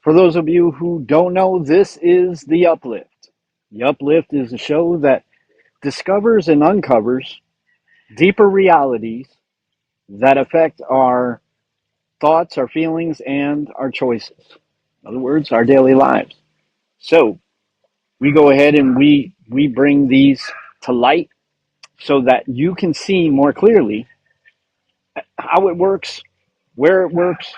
For those of you who don't know, this is The Uplift. The Uplift is a show that discovers and uncovers deeper realities that affect our thoughts, our feelings, and our choices. In other words, our daily lives. So we go ahead and we bring these to light so that you can see more clearly how it works, where it works,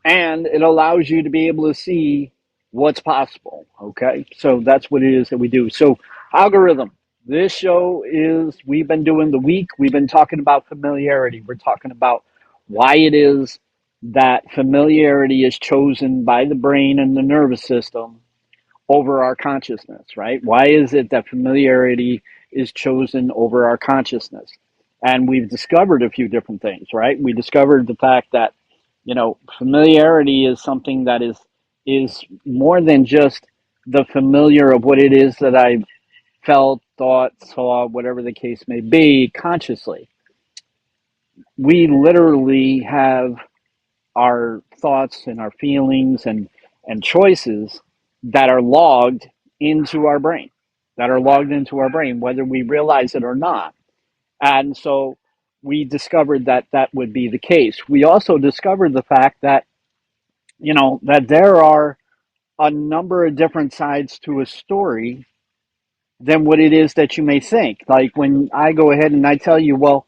and it allows you to be able to see what's possible. Okay, so that's what it is that we do. So, algorithm. This show is, we've been doing the week, we've been talking about familiarity. We're talking about why it is that familiarity is chosen by the brain and the nervous system over our consciousness, right? Why is it that familiarity is chosen over our consciousness? And we've discovered a few different things, right? We discovered the fact that, familiarity is something that is more than just the familiar of what it is that I've felt, thought, saw, whatever the case may be, consciously. We literally have our thoughts and our feelings and choices that are logged into our brain, whether we realize it or not. And so we discovered that that would be the case. We also discovered the fact that, that there are a number of different sides to a story than what it is that you may think. Like when I go ahead and I tell you, well,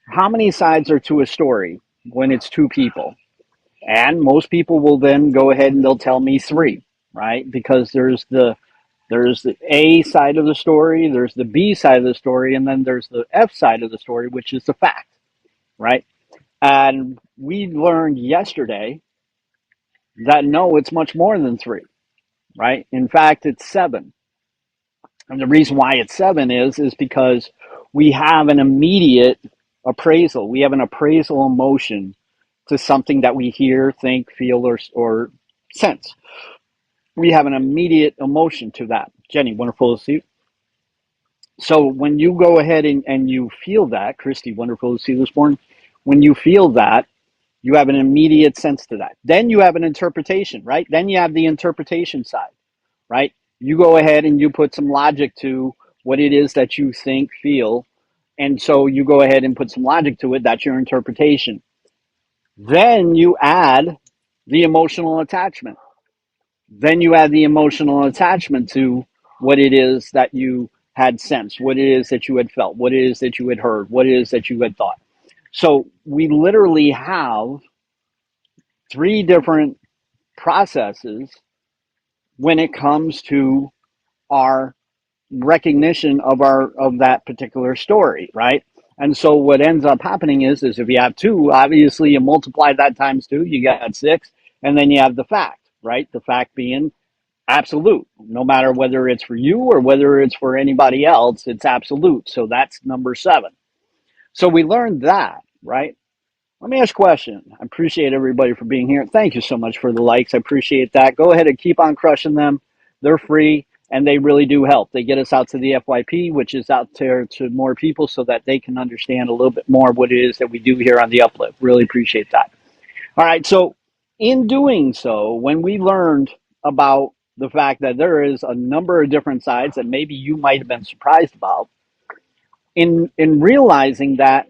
how many sides are to a story when it's two people? And most people will then go ahead and they'll tell me three, right? Because there's the A side of the story, there's the B side of the story, and then there's the F side of the story, which is the fact, right? And we learned yesterday that no, it's much more than three, right? In fact, it's seven. And the reason why it's seven is because we have an immediate appraisal. We have an appraisal emotion to something that we hear, think, feel, or sense. We have an immediate emotion to that. Jenny, wonderful to see you. So when you go ahead and you feel that, Christy, wonderful to see you this morning. When you feel that, you have an immediate sense to that. Then you have an interpretation, right? Then you have the interpretation side, right? You go ahead and you put some logic to what it is that you think, feel. And so you go ahead and put some logic to it. That's your interpretation. Then you add the emotional attachment. Then you add the emotional attachment to what it is that you had sensed, what it is that you had felt, what it is that you had heard, what it is that you had thought. So we literally have three different processes when it comes to our recognition of that particular story, right? And so what ends up happening is if you have two, obviously you multiply that times two, you got six, and then you have the fact, right? The fact being absolute. No matter whether it's for you or whether it's for anybody else, it's absolute. So that's number seven. So we learned that, right? Let me ask a question. I appreciate everybody for being here. Thank you so much for the likes. I appreciate that. Go ahead and keep on crushing them. They're free and they really do help. They get us out to the FYP, which is out there to more people so that they can understand a little bit more of what it is that we do here on the Uplift. Really appreciate that. All right. So in doing so, when we learned about the fact that there is a number of different sides that maybe you might have been surprised about, in realizing that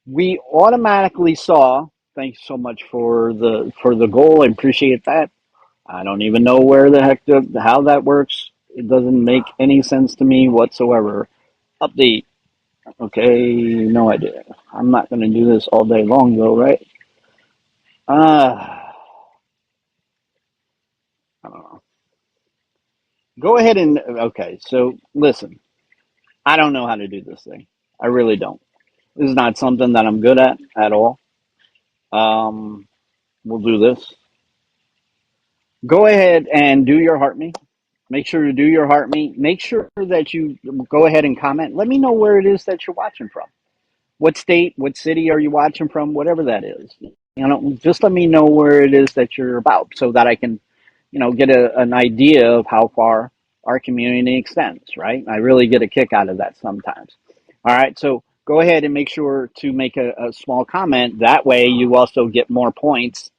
we automatically saw, thanks so much for the goal. I appreciate that. I don't even know where the heck how that works. It doesn't make any sense to me whatsoever. Update. Okay, no idea. I'm not going to do this all day long though, right? I don't know. Go ahead and okay. So listen, I don't know how to do this thing. I really don't. This is not something that I'm good at all. Um, we'll do this. Go ahead and do your heart me. Make sure to do your heart me. Make sure that you go ahead and comment. Let me know where it is that you're watching from. What state, what city are you watching from? Whatever that is. Just let me know where it is that you're about so that I can, get an idea of how far our community extends, right? I really get a kick out of that sometimes. All right, so go ahead and make sure to make a small comment. That way you also get more points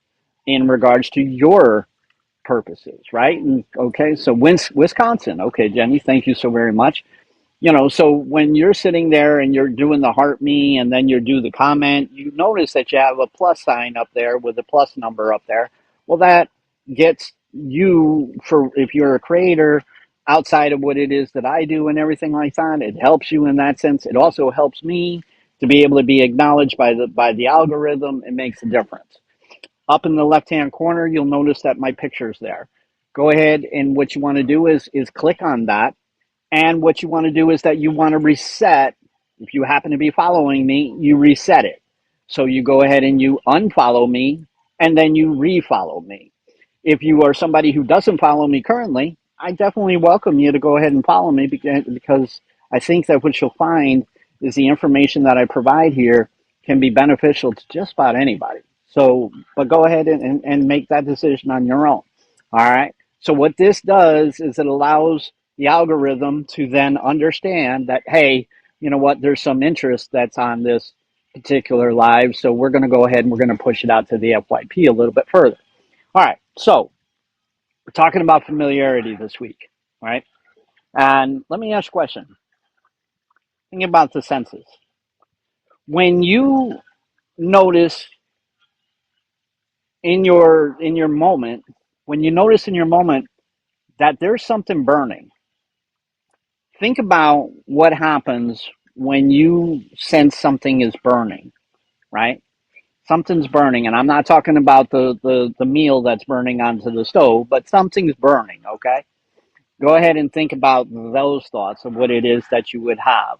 in regards to your purposes, right? And, okay, so Wisconsin. Okay, Jenny, thank you so very much. So when you're sitting there and you're doing the heart me and then you do the comment, you notice that you have a plus sign up there with a plus number up there. Well, that gets you, for if you're a creator outside of what it is that I do and everything like that, it helps you in that sense. It also helps me to be able to be acknowledged by the algorithm. It makes a difference. Up in the left-hand corner, you'll notice that my picture's there. Go ahead, and what you want to do is click on that, and what you want to do is that you want to reset. If you happen to be following me, you reset it. So you go ahead and you unfollow me, and then you refollow me. If you are somebody who doesn't follow me currently, I definitely welcome you to go ahead and follow me, because I think that what you'll find is the information that I provide here can be beneficial to just about anybody. So, but go ahead and make that decision on your own. All right. So what this does is it allows the algorithm to then understand that, hey, you know what, there's some interest that's on this particular live. So we're going to go ahead and we're going to push it out to the FYP a little bit further. All right. So we're talking about familiarity this week, right? And let me ask you a question. Think about the senses. When you notice in your moment, when you notice in your moment that there's something burning, think about what happens when you sense something is burning, right? Something's burning, and I'm not talking about the meal that's burning onto the stove, but something's burning, okay? Go ahead and think about those thoughts of what it is that you would have.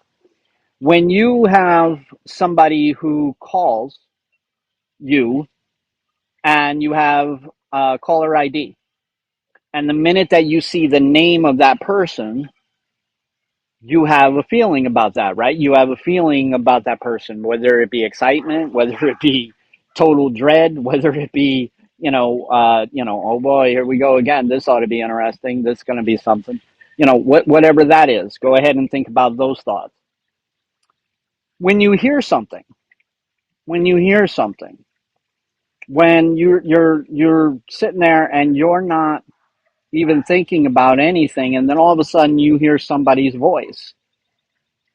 When you have somebody who calls you and you have caller ID, and the minute that you see the name of that person, you have a feeling about that, right? You have a feeling about that person, whether it be excitement, whether it be total dread, whether it be, oh boy, here we go again. This ought to be interesting. This is going to be something, whatever that is. Go ahead and think about those thoughts. When you hear something, when you hear something, when you're sitting there and you're not even thinking about anything, and then all of a sudden you hear somebody's voice,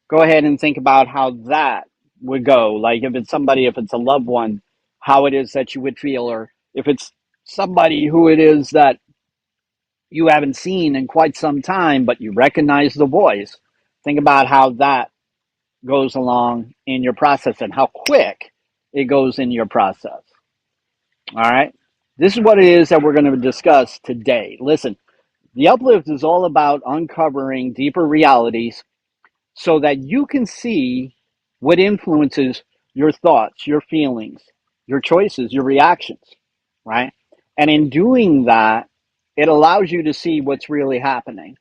go ahead and think about how that would go. Like if it's somebody, if it's a loved one, how it is that you would feel, or if it's somebody who it is that you haven't seen in quite some time, but you recognize the voice. Think about how that goes along in your process and how quick it goes in your process. All right. This is what it is that we're going to discuss today. Listen, the uplift is all about uncovering deeper realities so that you can see what influences your thoughts, your feelings, your choices, your reactions, right? And in doing that, it allows you to see what's really happening.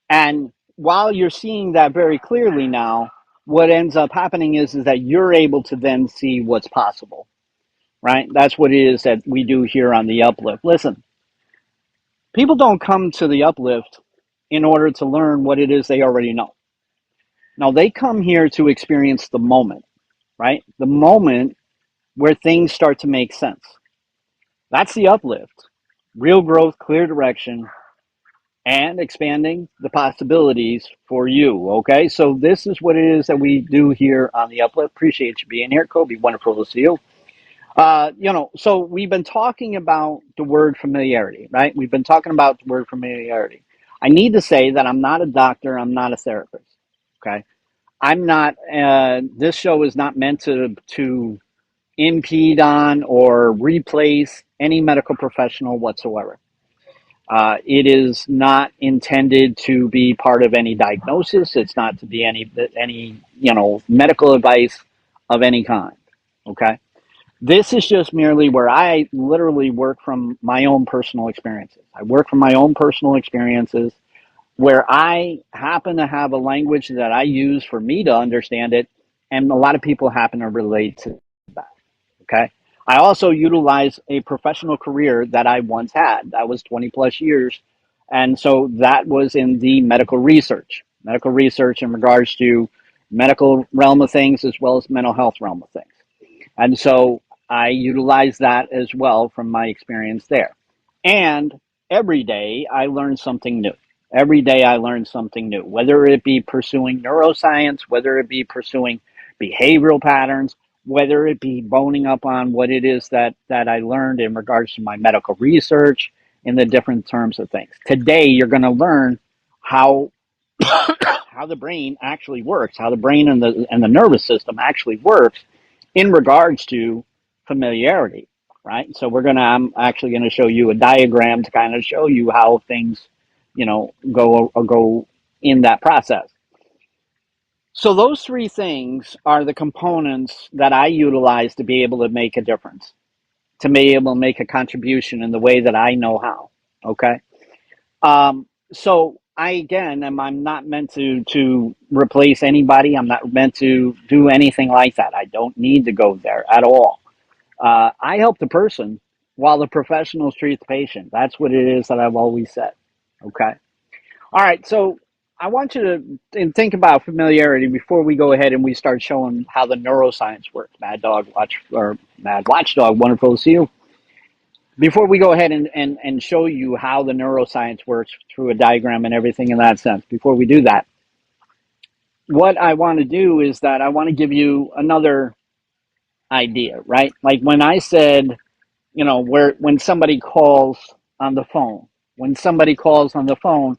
And while you're seeing that very clearly now, what ends up happening is that you're able to then see what's possible, right? That's what it is that we do here on the uplift. Listen, people don't come to the uplift in order to learn what it is they already know. Now, they come here to experience the moment, right? The moment where things start to make sense. That's the uplift. Real growth, clear direction, and expanding the possibilities for you, okay? So this is what it is that we do here on the uplift. Appreciate you being here, Kobe. Wonderful to see you. So we've been talking about the word familiarity, right? We've been talking about the word familiarity. I need to say that I'm not a doctor. I'm not a therapist, okay? I'm not. This show is not meant to impede on or replace any medical professional whatsoever. It is not intended to be part of any diagnosis. It's not to be any medical advice of any kind. Okay, this is just merely where I literally work from my own personal experiences. I work from my own personal experiences where I happen to have a language that I use for me to understand it, and a lot of people happen to relate to that. Okay. I also utilize a professional career that I once had. That was 20 plus years. And so that was in the medical research in regards to medical realm of things as well as mental health realm of things. And so I utilize that as well from my experience there. And every day I learn something new. Every day I learn something new, whether it be pursuing neuroscience, whether it be pursuing behavioral patterns, whether it be boning up on what it is that I learned in regards to my medical research in the different terms of things. Today, you're going to learn how how the brain actually works, how the brain and the nervous system actually works in regards to familiarity, right? So I'm actually going to show you a diagram to kind of show you how things, go in that process. So those three things are the components that I utilize to be able to make a difference, to be able to make a contribution in the way that I know how. Okay. So I'm not meant to replace anybody. I'm not meant to do anything like that. I don't need to go there at all. I help the person while the professionals treat the patient. That's what it is that I've always said. Okay. All right. So I want you to think about familiarity before we go ahead and we start showing how the neuroscience works. Mad Watchdog, wonderful to see you. Before we go ahead and show you how the neuroscience works through a diagram and everything in that sense, before we do that, what I want to do is that I want to give you another idea, right? Like when I said, when somebody calls on the phone, when somebody calls on the phone,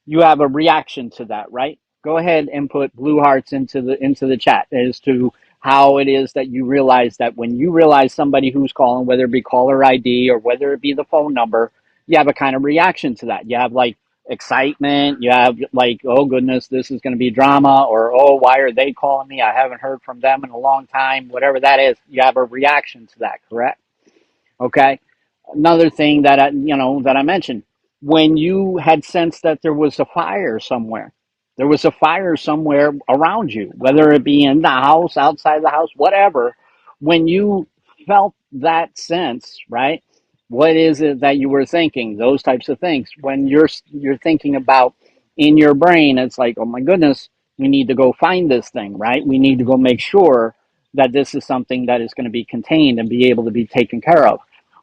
you have a reaction to that, right? Go ahead and put blue hearts into the chat as to how it is that you realize that when you realize somebody who's calling, whether it be caller ID or whether it be the phone number, you have a kind of reaction to that. You have like excitement, you have like, oh goodness, this is going to be drama, or oh, why are they calling me? I haven't heard from them in a long time. Whatever that is, you have a reaction to that, correct? Okay. Another thing that I mentioned, when you had sensed that there was a fire somewhere around you, whether it be in the house, outside the house, whatever. When you felt that sense, right? What is it that you were thinking? Those types of things. When you're thinking about in your brain, it's like, oh my goodness, we need to go find this thing, right? We need to go make sure that this is something that is going to be contained and be able to be taken care of.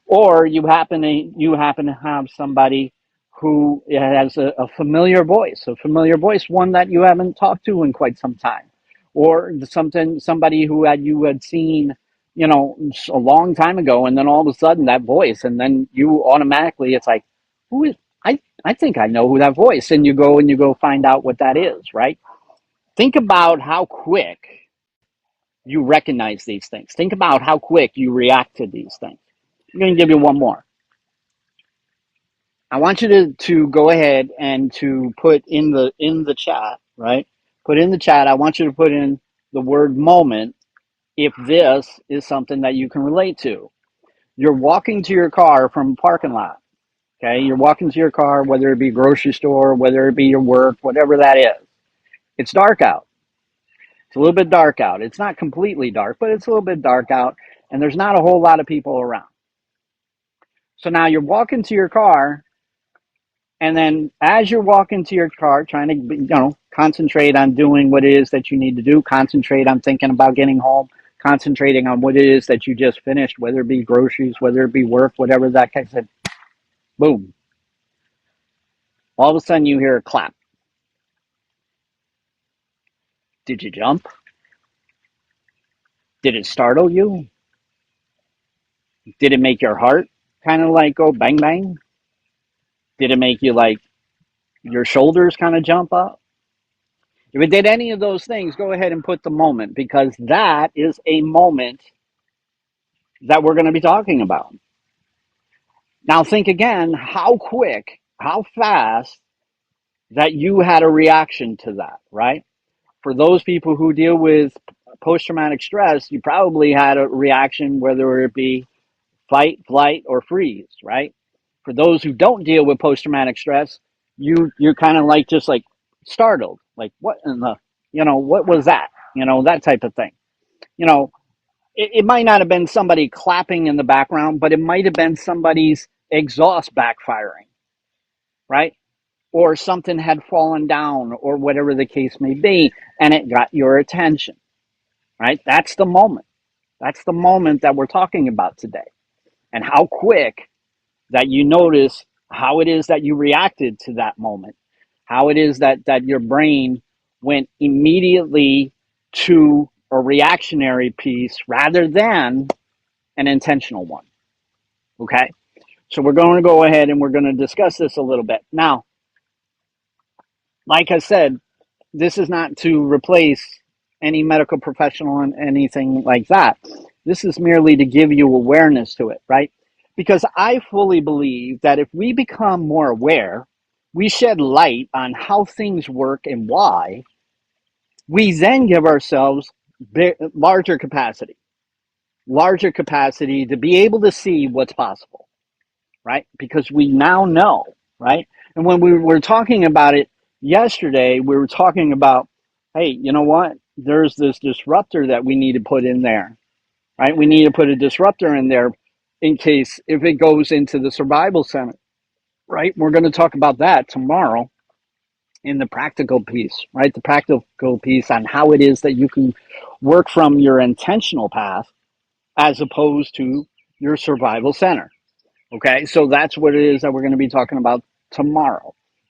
Or you happen to have somebody who has a familiar voice, one that you haven't talked to in quite some time, or somebody who you had seen, a long time ago, and then all of a sudden that voice, and then you automatically, it's like, who is I think I know who that voice, and you go find out what that is, right? Think about how quick you recognize these things. Think about how quick you react to these things. I'm going to give you one more. I want you to go ahead and to put in the chat, right? Put in the chat. I want you to put in the word moment if this is something that you can relate to. You're walking to your car from a parking lot. Okay, you're walking to your car, whether it be a grocery store, whether it be your work, whatever that is. It's dark out. It's a little bit dark out. It's not completely dark, but it's a little bit dark out, and there's not a whole lot of people around. So now you're walking to your car, and then as you're walking to your car, trying to, concentrate on doing what it is that you need to do, concentrate on thinking about getting home, concentrating on what it is that you just finished, whether it be groceries, whether it be work, whatever that kind of, boom. All of a sudden you hear a clap. Did you jump? Did it startle you? Did it make your heart kind of like go bang bang? Did it make you like your shoulders kind of jump up? If it did any of those things, go ahead and put the moment, because that is a moment that we're going to be talking about. Now think again, how quick, how fast that you had a reaction to that, right? For those people who deal with post-traumatic stress, you probably had a reaction, whether it be fight, flight, or freeze, right? For those who don't deal with post-traumatic stress, you're kind of like just like startled, like what in the, what was that, that type of thing. You know, it might not have been somebody clapping in the background, but it might have been somebody's exhaust backfiring, right? Or something had fallen down, or whatever the case may be, and it got your attention, right? That's the moment. That's the moment that we're talking about today, and how quick that you notice how it is that you reacted to that moment, how it is that your brain went immediately to a reactionary piece rather than an intentional one. Okay? So we're going to go ahead and we're going to discuss this a little bit. Now, like I said, this is not to replace any medical professional and anything like that. This is merely to give you awareness to it, right? Because I fully believe that if we become more aware, we shed light on how things work and why, we then give ourselves larger capacity to be able to see what's possible, right? Because we now know, right? And when we were talking about it yesterday, we were talking about, hey, you know what? There's this disruptor that we need to put in there, right? We need to put a disruptor in there in case if it goes into the survival center, right? We're going to talk about that tomorrow in the practical piece, right? The practical piece on how it is that you can work from your intentional path as opposed to your survival center. Okay, so that's what it is that we're going to be talking about tomorrow.